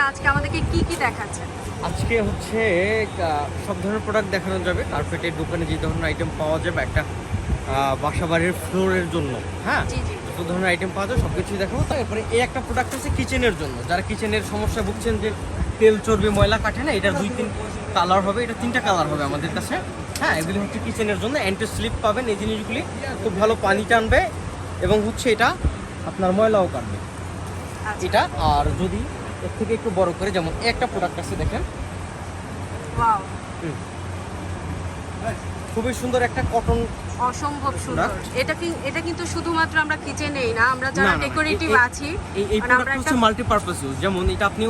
আজকে আমাদেরকে কি কি দেখাচ্ছেন? আজকে হচ্ছে সব ধরনের প্রোডাক্ট দেখানো যাবে। কার্পেটের দোকানে যে ধরনের আইটেম পাওয়া যাবে একটা বাসা বাড়ির ফ্লোরের জন্য, হ্যাঁ, জি জি। যত ধরনের আইটেম পাওয়া যায় সব কিছুই দেখাবো। তারপরে এই একটা প্রোডাক্ট আছে কিচেনের জন্য, যারা কিচেনের সমস্যা ভুগছেন যে তেল চর্বি ময়লা কাটে না, এটার 2-3 কালার হবে, এটা 3টা কালার হবে আমাদের কাছে। হ্যাঁ, এগুলি হচ্ছে কিচেনের জন্য, অ্যান্টি স্লিপ পাবেন। এই জিনিসগুলি খুব ভালো পানি টানবে এবং হচ্ছে এটা আপনার ময়লাও কাটবে আচ্ছা। এটা। আর যদি এর থেকে একটু বড় করে, যেমন একটা প্রোডাক্ট আছে দেখেন, ওয়াও, খুবই সুন্দর একটা কটন। অসম্ভব সুন্দর। এটা কিন্তু শুধুমাত্র আমরা কিচেনেই না, আমরা যারা ডেকোরেটিভ আছি এই প্রোডাক্ট হচ্ছে মাল্টিপারপাস ইউজ। যেমন এটা আপনি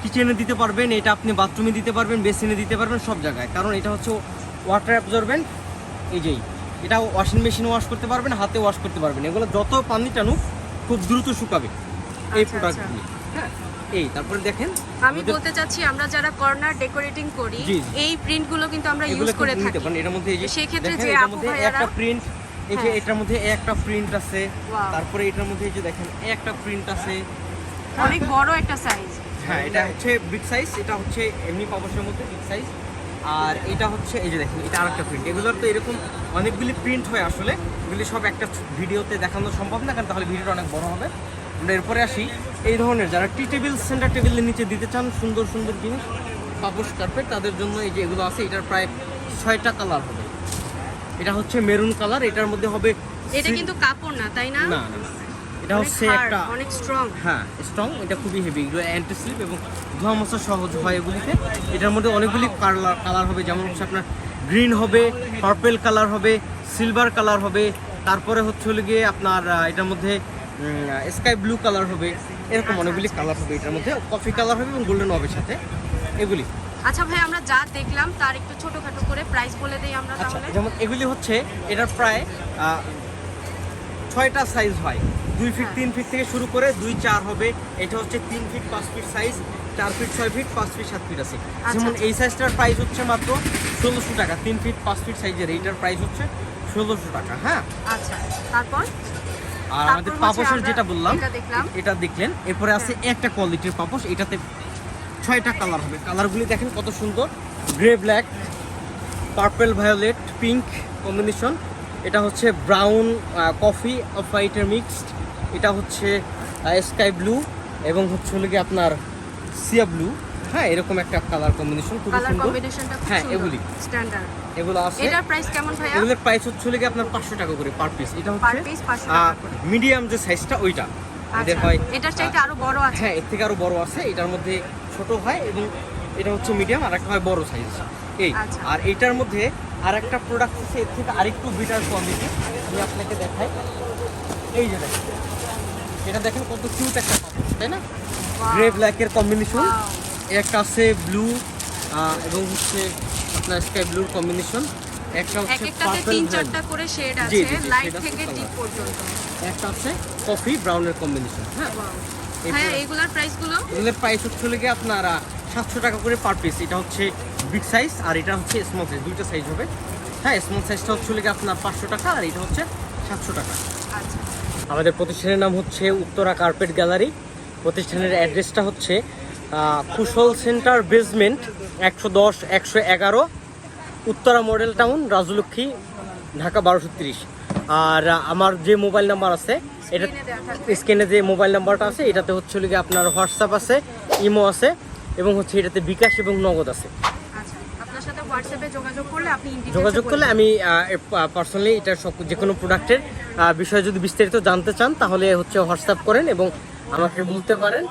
কিচেনে দিতে পারবেন, এটা আপনি বাথরুমে দিতে পারবেন, বেসিনে দিতে পারবেন, সব জায়গায়। কারণ এটা হচ্ছে ওয়াটার অ্যাবজর্বেন্ট। এই যেই এটা ওয়াশিং মেশিনে ওয়াশ করতে পারবেন, হাতে ওয়াশ করতে পারবেন। এগুলো যত পানি টানুক খুব দ্রুত শুকাবে এই আচ্ছা, প্রোডাক্টগুলি। হ্যাঁ, এই তারপরে দেখেন, আমি বলতে চাচ্ছি আমরা যারা কর্নার ডেকোরেটিং করি জি। এই প্রিন্টগুলো কিন্তু আমরা এগুলো ইউজ করে কিন্তু নিতে থাকি। পারেন। এটার মধ্যে এই যে সেই ক্ষেত্রে দেখেন, যে এটার আপু মধ্যে ভাইয়ারা একটা প্রিন্ট, এই যে হ্যাঁ। এটার মধ্যে একটা প্রিন্ট আছে। Wow. তারপরে এটার মধ্যে এই যে দেখেন একটা প্রিন্ট আছে। অনেক বড় একটা সাইজ। হ্যাঁ, এটা হচ্ছে বিগ সাইজ, এটা হচ্ছে এমনি পাপোশের মধ্যে বিগ সাইজ। আর এটা হচ্ছে এই যে দেখেন, এটা আরেকটা প্রিন্ট। এগুলোর তো এরকম অনেকগুলি প্রিন্ট হয় আসলে, এগুলি সব একটা ভিডিওতে দেখানো সম্ভব না, কারণ তাহলে ভিডিওটা অনেক বড় হবে। আমরা এরপরে আসি, এই ধরনের যারা টি টেবিল, সেন্টার টেবিলের নিচে দিতে চান সুন্দর সুন্দর জিনিস, পাপোশ কার্পেট, তাদের জন্য এই যে এগুলো আছে। এটার প্রায় 6টা কালার হবে। এটা হচ্ছে মেরুন কালার, এটার মধ্যে হবে এটা কিন্তু কাপড় না, তাই না? না না, এটা অনেক হচ্ছে hard, একটা অনেক স্ট্রং। হ্যাঁ স্ট্রং, এটা খুবই হেভি, এগুলো অ্যান্টি স্লিপ এবং ধোয়া মোছা সহজ হয় এগুলিতে। এটার মধ্যে অনেকগুলি কালার হবে, যেমন হচ্ছে আপনার গ্রিন হবে, পার্পেল কালার হবে, সিলভার কালার হবে, তারপরে হচ্ছে হলো গিয়ে আপনার এটার মধ্যে স্কাই ব্লু কালার হবে, এরকম অনেকগুলি কালার হবে। এটার মধ্যে কফি কালার হবে এবং গোল্ডেন হবে সাথে এগুলি। আচ্ছা ভাই, আমরা যা দেখলাম তার একটু ছোটখাটো করে প্রাইস বলে দেই আমরা আচ্ছা, তাহলে। যেমন এগুলি হচ্ছে এটার প্রায় 6টা সাইজ হয়। 2 ফিট 3 ফিট থেকে শুরু করে 2-4 হবে। এটা হচ্ছে 3 feet 5 feet size, 4 feet 6 feet 5 feet 7 feet আছে। যেমন এই সাইজটার প্রাইস হচ্ছে মাত্র 1600 টাকা। 3 ফিট 5 ফিট সাইজের এইটার প্রাইস হচ্ছে 1600 টাকা। হ্যাঁ, আচ্ছা, তারপর আর আমাদের হচ্ছে পাপোশের আমরা যেটা বললাম এটা দেখলাম। এটা দেখলেন। এরপরে আছে একটা কোয়ালিটির পাপোশ, এটাতে 6টা কালার হবে। কালারগুলি দেখেন কত সুন্দর, grey black, purple violet, pink combination. এটা হচ্ছে ব্রাউন কফি অফ হোয়াইটের মিক্সড। এটা হচ্ছে স্কাই ব্লু এবং হচ্ছে হলো কি আপনার সিয়া ব্লু। হ্যাঁ, এরকম একটা কালার কম্বিনেশন, খুব কালার সুন্দর। কম্বিনেশনটা খুব হ্যাঁ, সুন্দর, এগুলি স্ট্যান্ডার্ড। এগুলো আছে। এটার প্রাইস কেমন ভাইয়া? এগুলোর প্রাইস হচ্ছে হলো কি আপনার 500 টাকা করে পার পিস। এটা পার হচ্ছে পিস 500 টাকা করে। মিডিয়াম যে সাইজটা ওইটা এদের আচ্ছা, হয়। এটার চাইতে আরো বড় আছে। হ্যাঁ, এর থেকে আরো বড় আছে। এটার মধ্যে ছোট হয় এবং এটা হচ্ছে মিডিয়াম, আর একটা হয় বড় সাইজ। এই আচ্ছা। আর এটার মধ্যে আর একটা প্রোডাক্ট আছে এর থেকে আরেকটু বেটার কোয়ালিটি, আমি আপনাকে দেখাই। এই যে দেখেন, এটা দেখেন কত কিউট একটা পাপোশ, তাই না? Wow. গ্রে ব্ল্যাকের কম্বিনেশন। Wow. একটা আছে ব্লু এবং হচ্ছে আপনার স্কাই ব্লুর কম্বিনেশন। একটা এক হচ্ছে একটাতে পার্পল, 3-4টা করে শেড জি, আছে, জি, জি, লাইট shade আছে, থেকে colour। ডিপ পর্যন্ত। একটা আছে কফি ব্রাউনের কম্বিনেশন। হ্যাঁ, Wow. এই ভাইয়া পুরো- এইগুলার প্রাইসগুলো? এগুলোর প্রাইস হচ্ছে লেগে আপনার 700 টাকা করে পার পিস। এটা হচ্ছে বিগ সাইজ আর এটা হচ্ছে স্মল সাইজ, দুইটা সাইজ হবে। হ্যাঁ, স্মল সাইজটা হচ্ছে লেগে আপনার 500 টাকা আর এটা হচ্ছে 700 টাকা। আচ্ছা, আমাদের প্রতিষ্ঠানের নাম হচ্ছে উত্তরা কার্পেট গ্যালারি। প্রতিষ্ঠানের অ্যাড্রেসটা হচ্ছে Kushal centre basement 110-111 Uttara model town, Rajlakshmi, Dhaka 1230। আর আমার যে মোবাইল নাম্বার আছে, এটা স্ক্রিনে দেওয়া থাকবে। স্ক্রিনে যে মোবাইল নাম্বারটা আছে এটাতে হচ্ছে লিগে আপনার হোয়াটসঅ্যাপ আছে, ইমো আছে এবং হচ্ছে এটাতে বিকাশ এবং নগদ আছে। আচ্ছা, আপনার সাথে হোয়াটসঅ্যাপে যোগাযোগ করলে আপনি যোগাযোগ করলে আমি পার্সোনালি এটা যে কোনো প্রোডাক্টের বিষয়ে যদি বিস্তারিত জানতে চান তাহলে হচ্ছে হোয়াটসঅ্যাপ করেন এবং আমাকে বলতে পারেন।